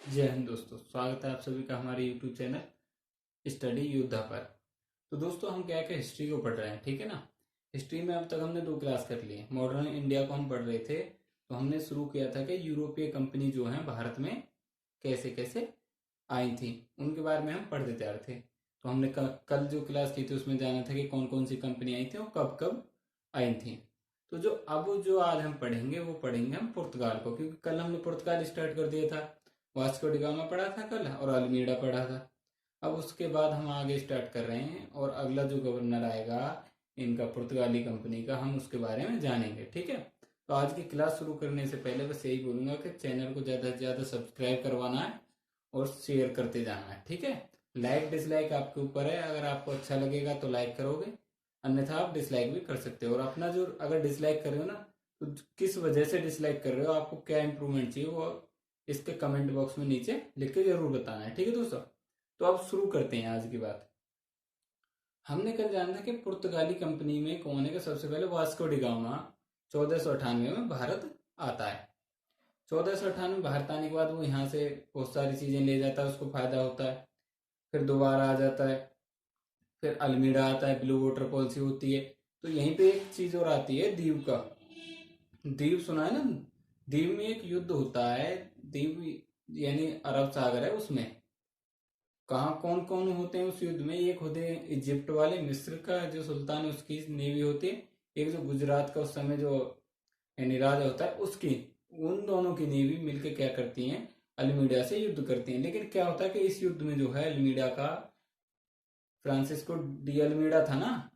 जय हिंद दोस्तों, स्वागत है आप सभी का हमारे YouTube चैनल स्टडी योद्धा पर। तो दोस्तों हम क्या क्या हिस्ट्री को पढ़ रहे हैं, ठीक है ना। हिस्ट्री में अब तक हमने 2 क्लास कर ली है। मॉडर्न इंडिया को हम पढ़ रहे थे, तो हमने शुरू किया था कि यूरोपीय कंपनी जो है भारत में कैसे कैसे आई थी, उनके बारे में हम पढ़ते जा रहे थे। तो हमने कल जो क्लास की थी उसमें जाना था कि कौन कौन सी कंपनी आई थी और कब कब आई थी। तो जो आज हम पढ़ेंगे वो पढ़ेंगे हम पुर्तगाल को, क्योंकि कल हमने पुर्तगाल स्टार्ट कर दिया था। वास्को डिगामा पढ़ा था कल और अल्मीडा पढ़ा था। अब उसके बाद हम आगे स्टार्ट कर रहे हैं और अगला जो गवर्नर आएगा इनका पुर्तगाली कंपनी का, हम उसके बारे में जानेंगे, ठीक है। तो आज की क्लास शुरू करने से पहले बस यही बोलूंगा कि चैनल को ज़्यादा से ज़्यादा सब्सक्राइब करवाना है और शेयर करते जाना है, ठीक है। लाइक डिसलाइक आपके ऊपर है, अगर आपको अच्छा लगेगा तो लाइक करोगे, अन्यथा आप डिसलाइक भी कर सकते हो। और अपना जो अगर डिसलाइक कर रहे हो ना, तो किस वजह से डिसलाइक कर रहे हो, आपको क्या इंप्रूवमेंट चाहिए, वो इसके कमेंट बॉक्स में नीचे लिख के जरूर बताना है, ठीक है दोस्तों। तो अब शुरू करते हैं आज की बात। हमने कल जाना था कि पुर्तगाली कंपनी में कौन है कि सबसे पहले वास्को डिगामा 1498 में भारत आता है। 1498 भारत आने के बाद वो यहाँ से बहुत सारी चीजें ले जाता है, उसको फायदा होता है। फिर दोबारा आ जाता है, फिर अल्मीडा आता है, ब्लू वाटर पॉलिसी होती है। तो यहीं पे एक चीज और आती है, द्वीप का। द्वीप सुना है ना, द्वीप में एक युद्ध होता है। द्वीप यानी अरब सागर है, उसमें कहाँ कौन कौन होते हैं उस युद्ध में। एक होते हैं इजिप्ट वाले, मिस्र का जो सुल्तान है उसकी नेवी होती है। एक जो गुजरात का उस समय जो यानी राजा होता है उसकी, उन दोनों की नेवी मिलकर क्या करती हैं, अल्मीडा से युद्ध करती हैं। लेकिन क्या होता है कि इस युद्ध में जो है अल्मीडा का, फ्रांसिस्को डी अल्मीडा था ना,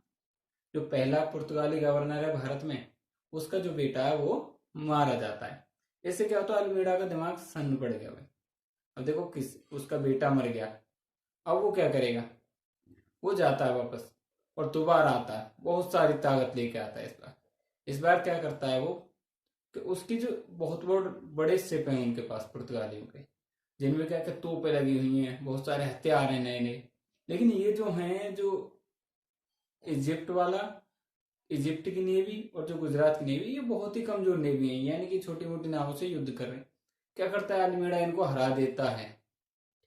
जो पहला पुर्तगाली गवर्नर है भारत में, उसका जो बेटा है वो मारा जाता है। इससे क्या होता है, अल्मीडा का दिमाग सन्न पड़ गया भाई। अब देखो, किस उसका बेटा मर गया, अब वो क्या करेगा। वो जाता है वापस और दोबारा आता है, बहुत सारी ताकत लेके आता है। इस बार क्या करता है वो, कि उसकी जो बहुत बड़े शिप हैं उनके पास पुर्तगालियों के, जिनमें क्या क्या तोपें लगी हुई हैं, बहुत सारे हथियार हैं नए नए। लेकिन ये जो हैं, जो इजिप्ट वाला, इजिप्ट की नेवी और जो गुजरात की नेवी, ये बहुत ही कमजोर नेवी है, यानी कि छोटी मोटी नावों से युद्ध कर रहे हैं। क्या करता है, अल्मीडा इनको हरा देता है,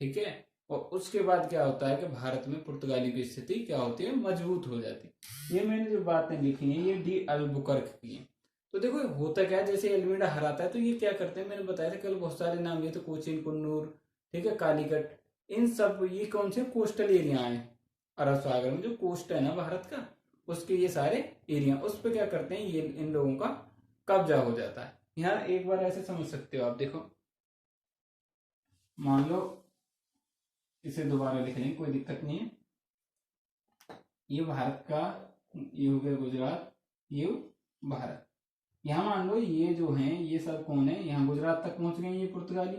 ठीक है। और उसके बाद क्या होता है कि भारत में पुर्तगाली की स्थिति क्या होती है, मजबूत हो जाती है। ये मैंने जो बातें लिखी हैं ये डी अल्बुकर्क की हैं। तो देखो होता क्या है, जैसे अल्मीडा हराता है तो ये क्या करते हैं, मैंने बताया था कल, बहुत सारे नाम लिए थे, कोचीन, कुन्नूर, ठीक है, कालीकट। इन सब, ये कौन से कोस्टल एरिया है, अरब सागर में जो कोस्ट है ना भारत का, उसके ये सारे एरिया, उस पर क्या करते हैं, ये इन लोगों का कब्जा हो जाता है। यहाँ एक बार ऐसे समझ सकते हो आप, देखो मान लो, इसे दोबारा लिख लें, कोई दिक्कत नहीं है। ये भारत का, ये हो गया गुजरात, ये भारत। यहाँ मान लो ये जो हैं ये सब कौन है, यहाँ गुजरात तक पहुंच गए ये पुर्तगाली,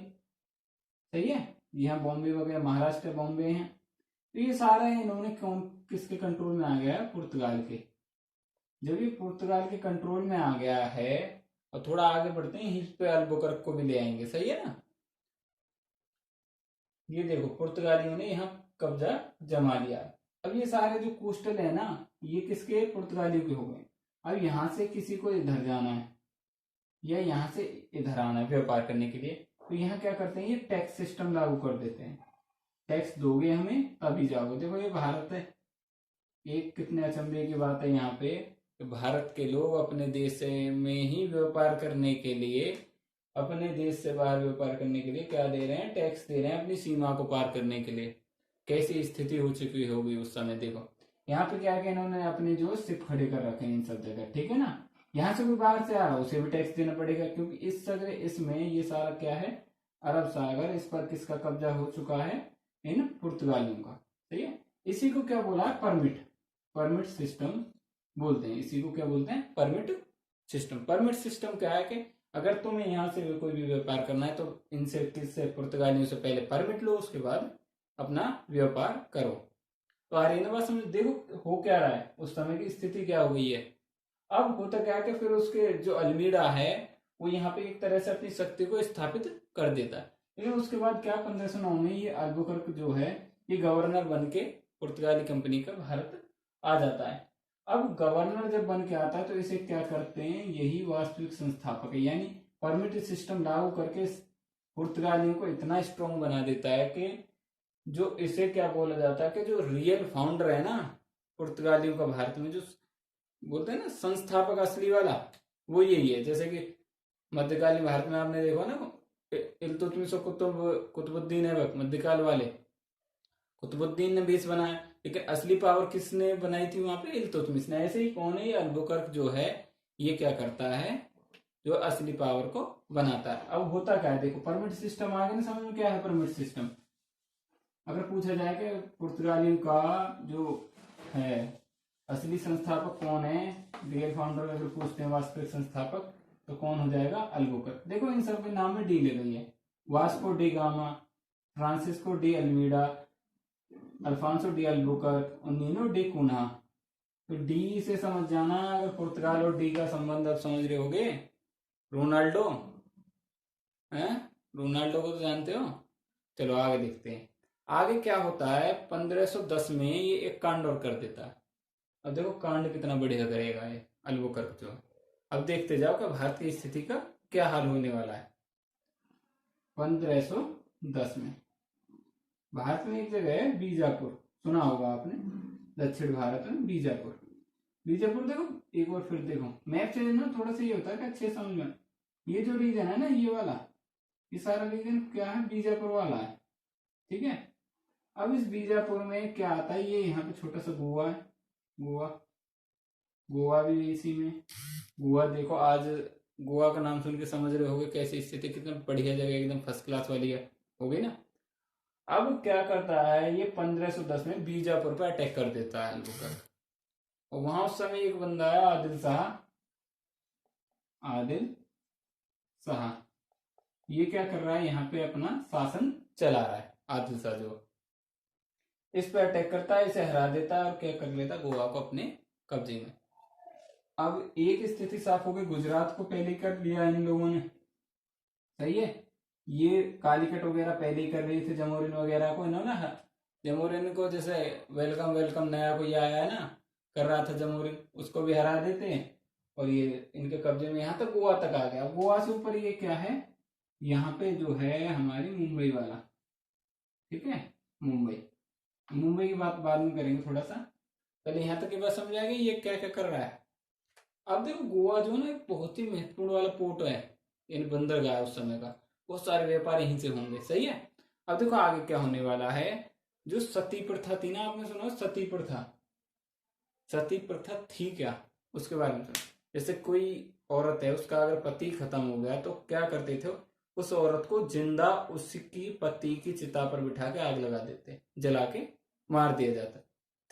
सही है। यहाँ बॉम्बे वगैरह, महाराष्ट्र बॉम्बे हैं। तो ये सारा है, इन्होंने कौन किसके कंट्रोल में आ गया है, पुर्तगाल के। जब ये पुर्तगाल के कंट्रोल में आ गया है, और थोड़ा आगे बढ़ते हैं, हिल पे अल्बुकर्क को भी ले आएंगे, सही है ना। ये देखो पुर्तगालियों ने यहाँ कब्जा जमा लिया। अब ये सारे जो कोस्टल है ना, ये किसके, पुर्तगालियों के हो गए। अब यहाँ से किसी को इधर जाना है या यहाँ से इधर आना है व्यापार करने के लिए, तो यहाँ क्या करते हैं, ये टैक्स सिस्टम लागू कर देते हैं। टैक्स दोगे हमें तभी जाओगे। देखो ये भारत है, एक कितने अचंभे की बात है यहाँ पे, कि भारत के लोग अपने देश में ही व्यापार करने के लिए, अपने देश से बाहर व्यापार करने के लिए क्या दे रहे हैं, टैक्स दे रहे हैं अपनी सीमा को पार करने के लिए। कैसी स्थिति हो चुकी होगी उस समय, देखो यहाँ पे क्या क्या इन्होंने अपने जो सिप खड़े कर रखे हैं इन सब जगह, ठीक है ना। यहाँ से कोई बाहर से आ रहा है उसे भी टैक्स देना पड़ेगा, क्योंकि इस जगह इसमें ये सारा क्या है, अरब सागर, इस पर किसका कब्जा हो चुका है, इन पुर्तगालियों का, सही है। इसी को क्या बोला है, परमिट, परमिट सिस्टम बोलते हैं। इसी को क्या बोलते हैं, परमिट सिस्टम। परमिट सिस्टम क्या है कि अगर तुम्हें यहाँ से भी कोई भी व्यापार करना है तो इनसे, किससे, पुर्तगालियों से पहले परमिट लो, उसके बाद अपना व्यापार करो। तो आ रही है ना बात समझ। देखो हो क्या रहा है, उस समय की स्थिति क्या हो गई है। अब होता क्या है कि फिर उसके जो अल्मीडा है वो यहाँ पे एक तरह से अपनी शक्ति को स्थापित कर देता है। लेकिन उसके बाद क्या, 1509 में ये अल्बुकर्क जो है, ये गवर्नर बन के पुर्तगाली कंपनी का भारत आ जाता है। अब गवर्नर जब बन के आता है तो इसे क्या करते हैं, यही वास्तविक संस्थापक है, यानी परमिट सिस्टम लागू करके पुर्तगालियों को इतना स्ट्रॉन्ग बना देता है कि जो इसे क्या बोला जाता है कि जो रियल फाउंडर है ना पुर्तगालियों का भारत में, जो बोलते हैं ना संस्थापक असली वाला, वो यही है। जैसे कि मध्यकालीन भारत में आपने देखा ना, इल्तुतमिश और कुतुबुद्दीन ऐबक, मध्यकाल वाले कुतुबुद्दीन ने बेस बनाया, लेकिन असली पावर किसने बनाई थी वहां पे? इल्तुतमिश ने। ऐसे ही कौन है? ये अल्बुकर्क जो है, ये क्या करता है, जो असली पावर को बनाता है। अब होता क्या है, देखो पिरामिड सिस्टम आ गया ना समझ में, क्या है पिरामिड सिस्टम? अगर पूछा जाए कि पुर्तगालियों का जो है असली संस्थापक कौन है, रियल फाउंडर अगर पूछते हैं वास्तविक संस्थापक, तो कौन हो जाएगा? अल्बुकर्क। देखो इन सब के नाम में डी ले गई है, Vasco da Gama, Francisco de Almeida, Afonso de Albuquerque और नीनो डी कुन्हा। तो डी से समझ जाना, अगर पुर्तगाल और डी का संबंध आप समझ रहे होगे। रोनाल्डो है, रोनाल्डो को तो जानते हो। चलो आगे देखते हैं, आगे क्या होता है। 1510 में ये एक कांड और कर देता है। अब देखो कांड कितना बढ़िया करेगा ये अल्बुकर्क जो। अब देखते जाओ कि भारत की स्थिति का क्या हाल होने वाला है। 1510 में भारत में एक जगह है बीजापुर, सुना होगा आपने, दक्षिण भारत में बीजापुर। बीजापुर देखो एक बार फिर देखो, मैप से ना थोड़ा सा ये होता है कि अच्छे समझ में। ये जो रीजन है ना, ये वाला, ये सारा रीजन क्या है? बीजापुर वाला है, ठीक है। अब इस बीजापुर में क्या आता है, ये यहाँ पे छोटा सा गोवा है, गोवा, गोवा भी इसी में। गोवा देखो, आज गोवा का नाम सुन के समझ रहे होगे कैसी स्थिति, कितना बढ़िया जगह, एकदम फर्स्ट क्लास वाली है, हो गई ना। अब क्या करता है ये 1510 में बीजापुर पर अटैक कर देता है अल्बुकर्क। और वहां उस समय एक बंदा है आदिल शाह, आदिल शाह। ये क्या कर रहा है, यहाँ पे अपना शासन चला रहा है। आदिल शाह जो इस पे अटैक करता है, इसे हरा देता है और क्या कर लेता है, गोवा को अपने कब्जे में। अब एक स्थिति साफ हो गई, गुजरात को पहले कर लिया इन लोगों ने, सही है। ये कालीकट वगैरह पहले ही कर रहे थे, जमोरिन वगैरह को इन्होंने, जमोरिन को जैसे वेलकम वेलकम नया कोई आया है ना, कर रहा था जमोरिन, उसको भी हरा देते हैं और ये इनके कब्जे में यहाँ तक गोवा तक आ गया। गोवा से ऊपर ये क्या है, यहाँ पे जो है हमारी मुंबई वाला, ठीक है, मुंबई। मुंबई की बात बाद में करेंगे थोड़ा सा, पहले यहाँ तक की बात समझ आ गई ये क्या क्या कर रहा है। अब देखो गोवा जो ना एक बहुत ही महत्वपूर्ण वाला पोर्ट है, यानी बंदरगाह है उस समय का, बहुत सारे व्यापार यहीं से होंगे, सही है। अब देखो आगे क्या होने वाला है। जो सती प्रथा थी ना, आपने सुना सती प्रथा? सती प्रथा थी क्या, उसके बारे में सुना। जैसे कोई औरत है, उसका अगर पति खत्म हो गया तो क्या करते थे, उस औरत को जिंदा उसकी पति की चिता पर बिठा के आग लगा देते, जला के मार दिया जाता।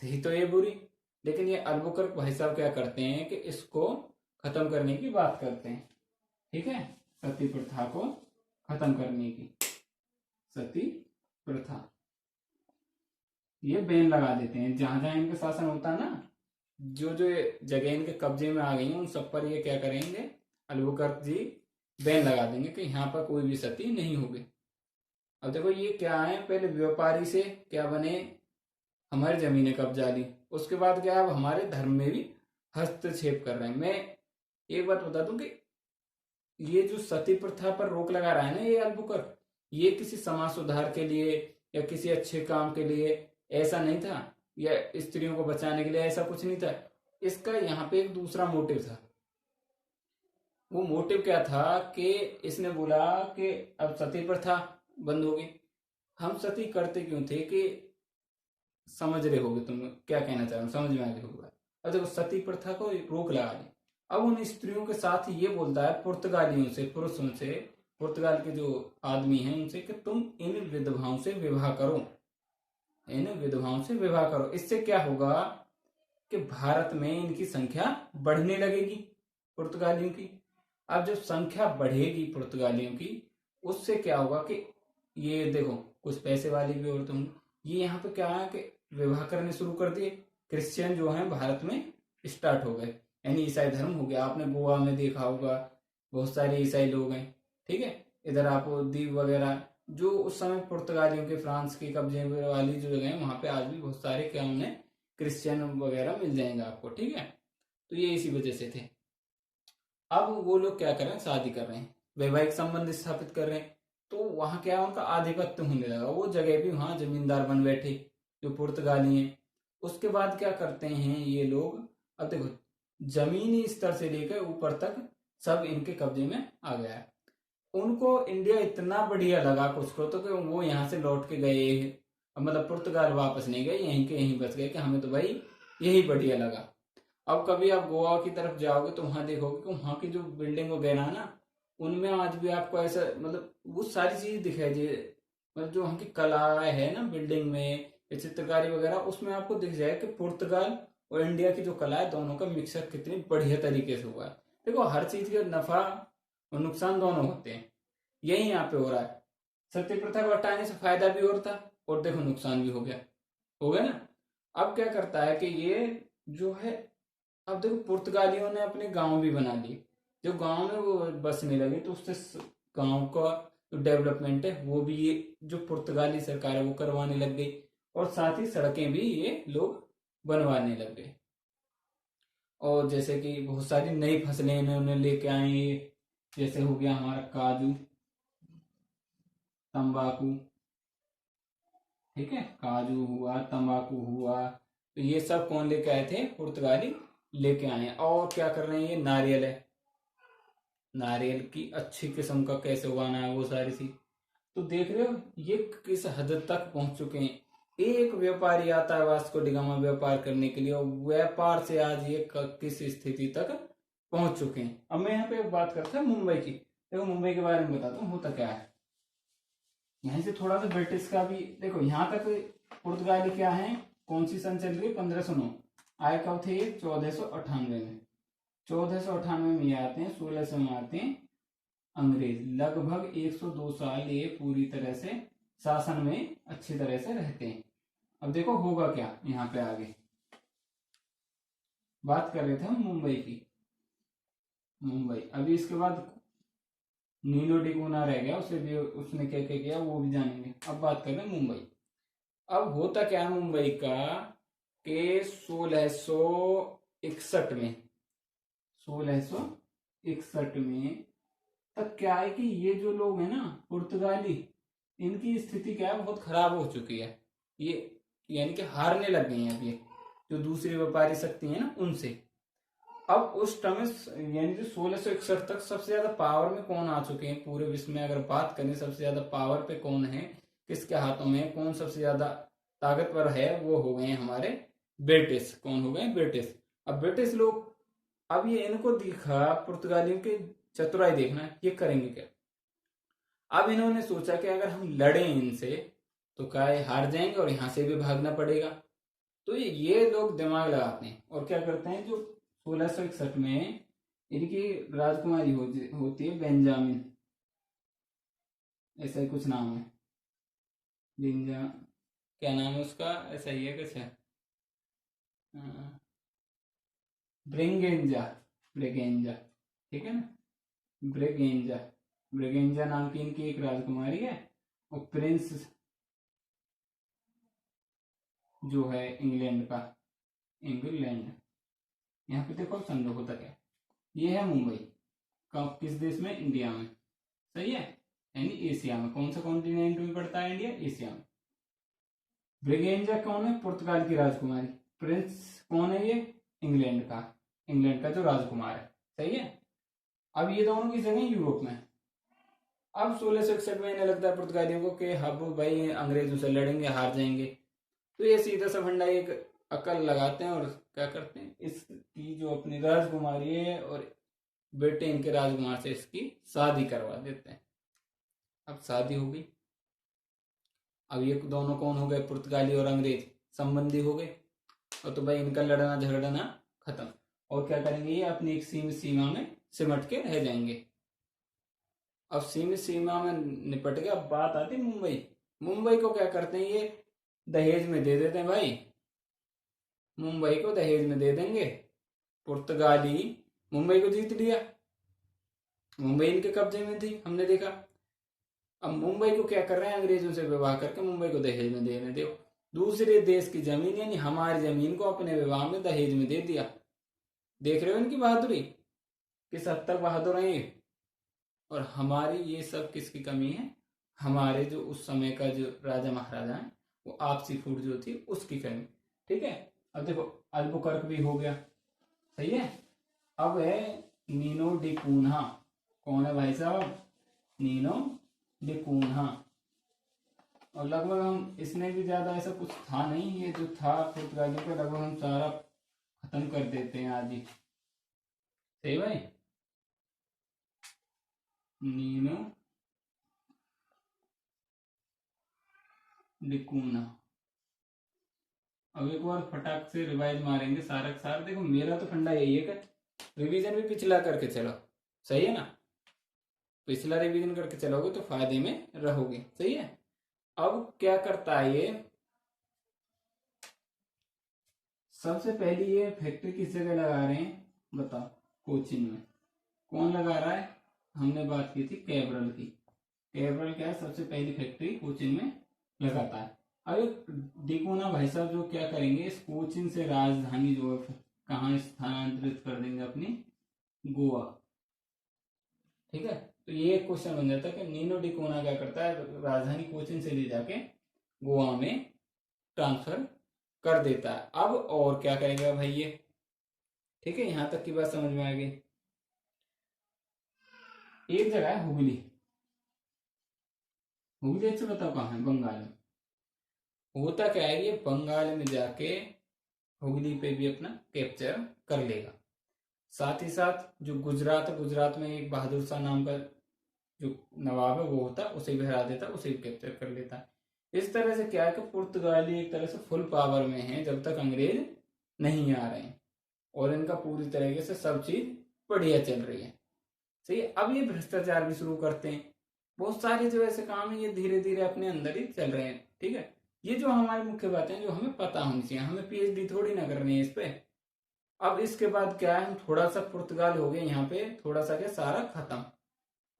थी तो ये बुरी, लेकिन ये अल्बुकर्क भाई साहब क्या करते हैं कि इसको खत्म करने की बात करते हैं, ठीक है। सती प्रथा को खत्म करने की, सती प्रथा, ये बैन लगा देते हैं। जहां जहां इनका शासन होता है ना, जो जो जगह इनके कब्जे में आ गई हैं, उन सब पर ये क्या करेंगे, अल्बुकर्क जी बैन लगा देंगे कि यहाँ पर कोई भी सती नहीं होगी। अब देखो ये क्या है, पहले व्यापारी से क्या बने, हमारी जमीनें कब्जा ली, उसके बाद क्या, अब हमारे धर्म में भी हस्तक्षेप कर रहे हैं। मैं एक बात बता दूं कि ये जो सती प्रथा पर रोक लगा रहा है ना ये अल्बुकर्क, ये किसी समाज सुधार के लिए या किसी अच्छे काम के लिए ऐसा नहीं था, या स्त्रियों को बचाने के लिए, ऐसा कुछ नहीं था। इसका यहाँ पे एक दूसरा मोटिव था। वो मोटिव क्या था कि इसने बोला कि अब सती प्रथा बंद होगी। हम सती करते क्यों थे कि, समझ रहे होगे तुम क्या कहना चाह रहे हो, समझ में आ गई होगा। अब देखो सती प्रथा को रोक लगा दी। अब उन स्त्रियों के साथ ये बोलता है पुर्तगालियों से, पुरुषों से, पुर्तगाल के जो आदमी हैं उनसे कि तुम इन विधवाओं से विवाह करो, इन विधवाओं से विवाह करो। इससे क्या होगा कि भारत में इनकी संख्या बढ़ने लगेगी पुर्तगालियों की। अब जब संख्या बढ़ेगी पुर्तगालियों की, उससे क्या होगा कि ये देखो कुछ पैसे वाली भी औरतें होंगी, ये यहाँ पे क्या है कि विवाह करने शुरू कर दिए। क्रिश्चियन जो है भारत में स्टार्ट हो गए, यानी ईसाई धर्म हो गया। आपने गोवा में देखा होगा बहुत सारे ईसाई लोग हैं, ठीक है। इधर आप द्वीप वगैरह जो उस समय पुर्तगालियों के, फ्रांस के कब्जे वाली जो जगह है, वहां पे आज भी बहुत सारे क्या उन्हें क्रिश्चियन वगैरह मिल जाएंगे आपको, ठीक है। तो ये इसी वजह से थे। अब वो लोग क्या कर रहे हैं, शादी कर रहे हैं, वैवाहिक संबंध स्थापित कर रहे हैं। तो वहां क्या है, उनका आधिपत्य होने लगा, वो जगह भी वहां जमींदार बन बैठे जो पुर्तगाली हैं। उसके बाद क्या करते हैं ये लोग, अब देखो जमीनी स्तर से लेकर ऊपर तक सब इनके कब्जे में आ गया है। उनको इंडिया इतना बढ़िया लगा कुछ को, तो कि वो यहाँ से लौट के गए, अब मतलब पुर्तगाल वापस नहीं गए, यहीं के यहीं बस गए कि हमें तो भाई यही बढ़िया लगा। अब कभी आप गोवा की तरफ जाओगे तो वहां देखोगे कि वहां की जो बिल्डिंग वगैरह है ना, उनमें आज भी आपको ऐसा मतलब वो सारी चीज दिखाई दे, मतलब जो वहाँ की कला है ना बिल्डिंग में या चित्रकारी वगैरह, उसमें आपको दिख जाए कि पुर्तगाल और इंडिया की जो कला है दोनों का मिक्सर कितनी बढ़िया तरीके से हुआ है। देखो हर चीज का नफा और नुकसान दोनों होते हैं, यही यहाँ पे हो रहा है। सत्य प्रथा को हटाने से फायदा भी और था, और देखो नुकसान भी हो गया ना। अब क्या करता है कि ये जो है, अब देखो पुर्तगालियों ने अपने गांव भी बना लिए, जो गांव में वो बसने लगे तो उससे गांव का जो डेवलपमेंट है वो भी ये जो पुर्तगाली सरकार है वो करवाने लग गई, और साथ ही सड़कें भी ये लोग बनवाने लग गए। और जैसे कि बहुत सारी नई फसलें इन्होंने लेके आए, जैसे हो गया हमारा काजू, तंबाकू, ठीक है, काजू हुआ, तंबाकू हुआ, तो ये सब कौन लेके आए थे, पुर्तगाली लेके आए हैं। और क्या कर रहे हैं, ये नारियल है, नारियल की अच्छी किस्म का कैसे उगाना है वो सारी चीज, तो देख रहे हो ये किस हद तक पहुंच चुके हैं। एक व्यापारी आता है वास्को डी गामा व्यापार करने के लिए, और व्यापार से आज ये किस स्थिति तक पहुंच चुके हैं। अब मैं यहाँ पे बात करता हूँ मुंबई की, देखो मुंबई के बारे में बताता हूँ होता क्या है। यहीं से थोड़ा सा ब्रिटिश का भी देखो, यहाँ तक पुर्तगाली क्या है, कौन सी सन चल रही है, 1509, आए कब थे ये, 1498 में, 1498 में ये आते हैं, 1600 में आते हैं अंग्रेज, लगभग 102 साल ये पूरी तरह से शासन में अच्छी तरह से रहते हैं। अब देखो होगा क्या यहाँ पे आगे, बात कर रहे थे हम मुंबई की, मुंबई अभी इसके बाद नीलो डिगोना रह गया, उसे भी उसने क्या क्या किया वो भी जानेंगे। अब बात कर रहे हैं मुंबई। अब होता क्या है मुंबई का कि 1661 में, 1661 में तक क्या है कि ये जो लोग हैं ना पुर्तगाली, इनकी स्थिति क्या है, बहुत खराब हो चुकी है, ये यानी कि हारने लग गए हैं अब ये जो दूसरी व्यापारी शक्ति है ना उनसे। अब उस टाइम यानी कि 1661 तक सबसे ज्यादा पावर में कौन आ चुके हैं पूरे विश्व में, अगर बात करें सबसे ज्यादा पावर पे कौन है, किसके हाथों में है, कौन सबसे ज्यादा ताकतवर है, वो हो गए हैं हमारे ब्रिटिश। कौन हो गए, ब्रिटिश। अब ब्रिटिश लोग, अब ये इनको दिखा पुर्तगालियों की चतुराई, देखना ये करेंगे क्या। अब इन्होंने सोचा कि अगर हम लड़े इनसे तो क्या हार जाएंगे और यहां से भी भागना पड़ेगा। तो ये लोग दिमाग लगाते हैं और क्या करते हैं, जो 1661 में इनकी राजकुमारी होती है बेंजामिन, ऐसा ही कुछ नाम है, बेंजा क्या नाम है उसका, ऐसा ही है कुछ है, ब्रिगेंजा, ब्रिगेंजा, ठीक है ना, ब्रिगेंजा, ब्रिगेंजा नाम की इनकी एक राजकुमारी है, और प्रिंस जो है इंग्लैंड का, इंग्लैंड। यहाँ पे देखो संदर्भ होता क्या, ये है मुंबई, किस देश में, इंडिया में, सही है, यानी एशिया में। कौन सा कॉन्टिनेंट में पड़ता है इंडिया, एशिया में। ब्रिगेंजा कौन है, पुर्तगाल की राजकुमारी। प्रिंस कौन है, ये इंग्लैंड का, इंग्लैंड का जो राजकुमार है, सही है। अब ये दोनों की जगह यूरोप में। अब 1661 में इन्हें लगता है पुर्तगालियों को कि हम भाई अंग्रेजों से लड़ेंगे, हार जाएंगे, तो ये सीधा सा फंडा एक अकल लगाते हैं और क्या करते हैं, इसकी जो अपनी राजकुमारी है और बेटे इनके राजकुमार से इसकी शादी करवा देते हैं। अब शादी हो गई, अब ये दोनों कौन हो गए, पुर्तगाली और अंग्रेज संबंधी हो गए, और तो भाई इनका लड़ना झगड़ना खत्म। और क्या करेंगे, ये अपनी एक सीमित सीमा में सिमट के रह जाएंगे। अब सीमित सीमा में निपट गया, अब बात आती है मुंबई। मुंबई को क्या करते हैं, ये दहेज में दे देते हैं भाई, मुंबई को दहेज में दे देंगे। पुर्तगाली मुंबई को जीत लिया, मुंबई इनके कब्जे में थी, हमने देखा। अब मुंबई को क्या कर रहे हैं, अंग्रेजों से विवाह करके मुंबई को दहेज में देने दो। दूसरे देश की जमीन यानी हमारी जमीन को अपने विवाह में दहेज में दे दिया। देख रहे हो इनकी बहादुरी, किस हद तक बहादुर है ये। और हमारी ये सब किसकी कमी है, हमारे जो उस समय का जो राजा महाराजा है वो आपसी फूट जो थी उसकी फिल्म। ठीक है, अब देखो अल्बुकर्क भी हो गया, सही है। अब है नीनो डी कून्हा। कौन है भाई साहब? नीनो डी कून्हा। और लगभग हम इसमें भी ज्यादा ऐसा कुछ था नहीं, ये जो था पुर्तगालियों का लगभग हम सारा खत्म कर देते हैं आज ही। सही भाई, नीनो डी कून्हा। अब एक बार फटाक से रिवाइज मारेंगे सारा का सारा। देखो मेरा तो फंडा यही है कि रिवीजन भी पिछला करके चलो, सही है ना। पिछला रिवीजन करके चलोगे तो फायदे में रहोगे, सही है। अब क्या करता है ये, सबसे पहली ये फैक्ट्री किस जगह लगा रहे हैं बताओ? कोचिन में। कौन लगा रहा है? हमने बात की थी कैब्रल की। कैब्रल क्या है, सबसे पहली फैक्ट्री कोचिन में लगाता है। अब देखो ना भाई साहब, जो क्या करेंगे इस कोचिन से राजधानी जो है कहाँ स्थानांतरित कर देंगे? अपनी गोवा। ठीक है, तो ये एक क्वेश्चन बन जाता है कि नीनो डी कोना क्या करता है, राजधानी कोचिन से ले जाके गोवा में ट्रांसफर कर देता है। अब और क्या करेगा भाई ये? ठीक है, यहां तक की बात समझ में आ गई। एक जगह है हुगली। हुगली अच्छे बताओ कहाँ है? बंगाल में। होता क्या है, ये बंगाल में जाके हुगली पे भी अपना कैप्चर कर लेगा। साथ ही साथ जो गुजरात है, गुजरात में एक बहादुर शाह नाम का जो नवाब है वो होता है, उसे भी हरा देता, उसे भी कैप्चर कर लेता है। इस तरह से क्या है कि पुर्तगाली एक तरह से फुल पावर में है जब तक अंग्रेज नहीं आ रहे हैं, और इनका पूरी तरीके से सब चीज बढ़िया चल रही है, सही है। अब ये भ्रष्टाचार भी शुरू करते हैं, बहुत सारे जो ऐसे काम है ये धीरे धीरे अपने अंदर ही चल रहे हैं। ठीक है, ये जो हमारी मुख्य बातें जो हमें पता होनी चाहिए, हमें पीएचडी थोड़ी ना करनी है इस पे। अब इसके बाद क्या है, हम थोड़ा सा पुर्तगाल हो गए यहाँ पे, थोड़ा सा क्या सारा खत्म।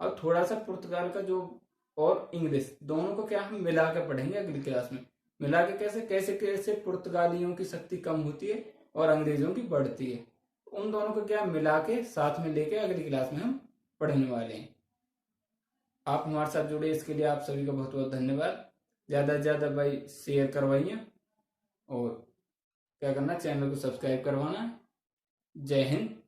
अब थोड़ा सा पुर्तगाल का जो और इंग्लिश दोनों को क्या हम मिला के पढ़ेंगे अगली क्लास में। मिला के कैसे कैसे कैसे पुर्तगालियों की शक्ति कम होती है और अंग्रेजों की बढ़ती है, उन दोनों को क्या मिला के साथ में लेके अगली क्लास में हम पढ़ने वाले हैं। आप हमारे साथ जुड़े इसके लिए आप सभी का बहुत बहुत धन्यवाद। ज़्यादा से ज़्यादा भाई शेयर करवाइए, और क्या करना, चैनल को सब्सक्राइब करवाना। जय हिंद,